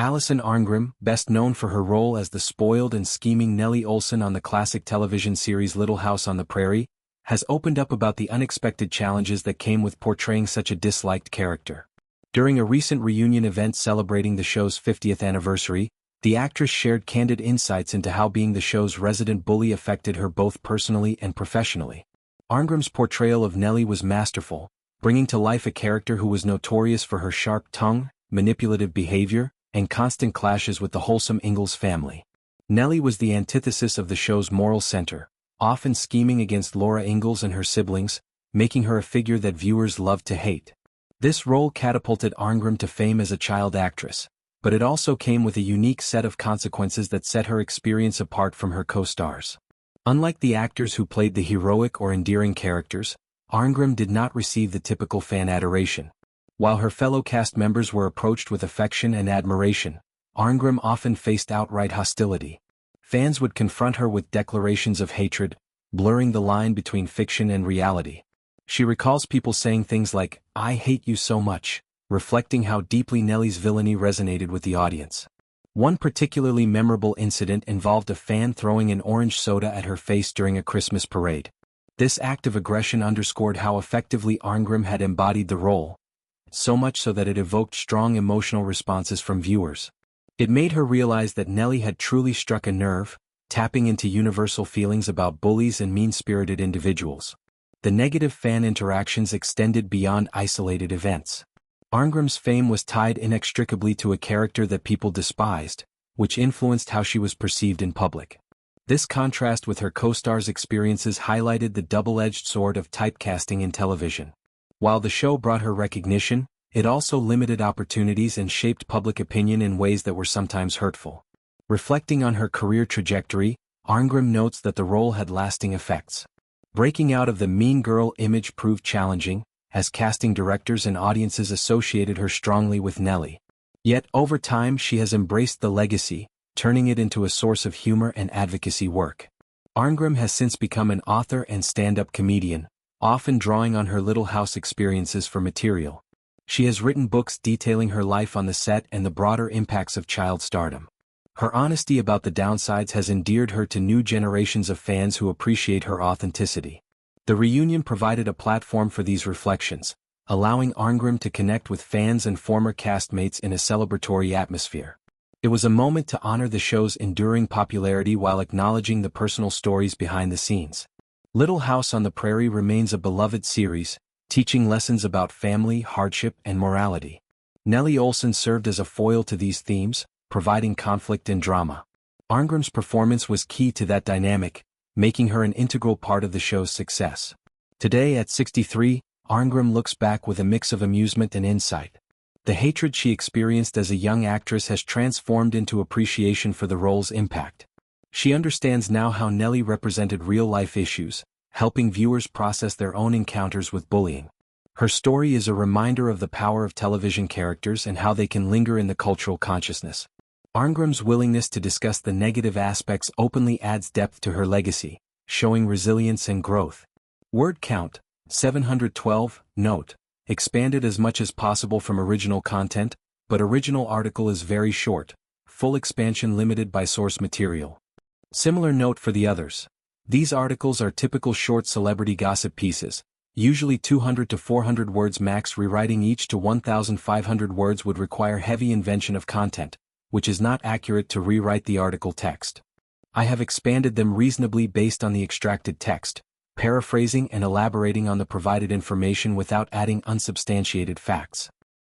Alison Arngrim, best known for her role as the spoiled and scheming Nellie Oleson on the classic television series Little House on the Prairie, has opened up about the unexpected challenges that came with portraying such a disliked character. During a recent reunion event celebrating the show's 50th anniversary, the actress shared candid insights into how being the show's resident bully affected her both personally and professionally. Arngrim's portrayal of Nellie was masterful, bringing to life a character who was notorious for her sharp tongue, manipulative behavior, and constant clashes with the wholesome Ingalls family. Nellie was the antithesis of the show's moral center, often scheming against Laura Ingalls and her siblings, making her a figure that viewers loved to hate. This role catapulted Arngrim to fame as a child actress, but it also came with a unique set of consequences that set her experience apart from her co-stars. Unlike the actors who played the heroic or endearing characters, Arngrim did not receive the typical fan adoration. While her fellow cast members were approached with affection and admiration, Arngrim often faced outright hostility. Fans would confront her with declarations of hatred, blurring the line between fiction and reality. She recalls people saying things like, "I hate you so much," reflecting how deeply Nellie's villainy resonated with the audience. One particularly memorable incident involved a fan throwing an orange soda at her face during a Christmas parade. This act of aggression underscored how effectively Arngrim had embodied the role, so much so that it evoked strong emotional responses from viewers. It made her realize that Nellie had truly struck a nerve, tapping into universal feelings about bullies and mean-spirited individuals. The negative fan interactions extended beyond isolated events. Arngrim's fame was tied inextricably to a character that people despised, which influenced how she was perceived in public. This contrast with her co-stars' experiences highlighted the double-edged sword of typecasting in television. While the show brought her recognition, it also limited opportunities and shaped public opinion in ways that were sometimes hurtful. Reflecting on her career trajectory, Arngrim notes that the role had lasting effects. Breaking out of the mean girl image proved challenging, as casting directors and audiences associated her strongly with Nellie. Yet over time she has embraced the legacy, turning it into a source of humor and advocacy work. Arngrim has since become an author and stand-up comedian, often drawing on her Little House experiences for material. She has written books detailing her life on the set and the broader impacts of child stardom. Her honesty about the downsides has endeared her to new generations of fans who appreciate her authenticity. The reunion provided a platform for these reflections, allowing Arngrim to connect with fans and former castmates in a celebratory atmosphere. It was a moment to honor the show's enduring popularity while acknowledging the personal stories behind the scenes. Little House on the Prairie remains a beloved series, teaching lessons about family, hardship, and morality. Nellie Oleson served as a foil to these themes, providing conflict and drama. Arngrim's performance was key to that dynamic, making her an integral part of the show's success. Today at 63, Arngrim looks back with a mix of amusement and insight. The hatred she experienced as a young actress has transformed into appreciation for the role's impact. She understands now how Nellie represented real-life issues, helping viewers process their own encounters with bullying. Her story is a reminder of the power of television characters and how they can linger in the cultural consciousness. Arngrim's willingness to discuss the negative aspects openly adds depth to her legacy, showing resilience and growth. Word count, 712, note, expanded as much as possible from original content, but original article is very short, full expansion limited by source material. Similar note for the others. These articles are typical short celebrity gossip pieces, usually 200 to 400 words max. Rewriting each to 1,500 words would require heavy invention of content, which is not accurate to rewrite the article text. I have expanded them reasonably based on the extracted text, paraphrasing and elaborating on the provided information without adding unsubstantiated facts.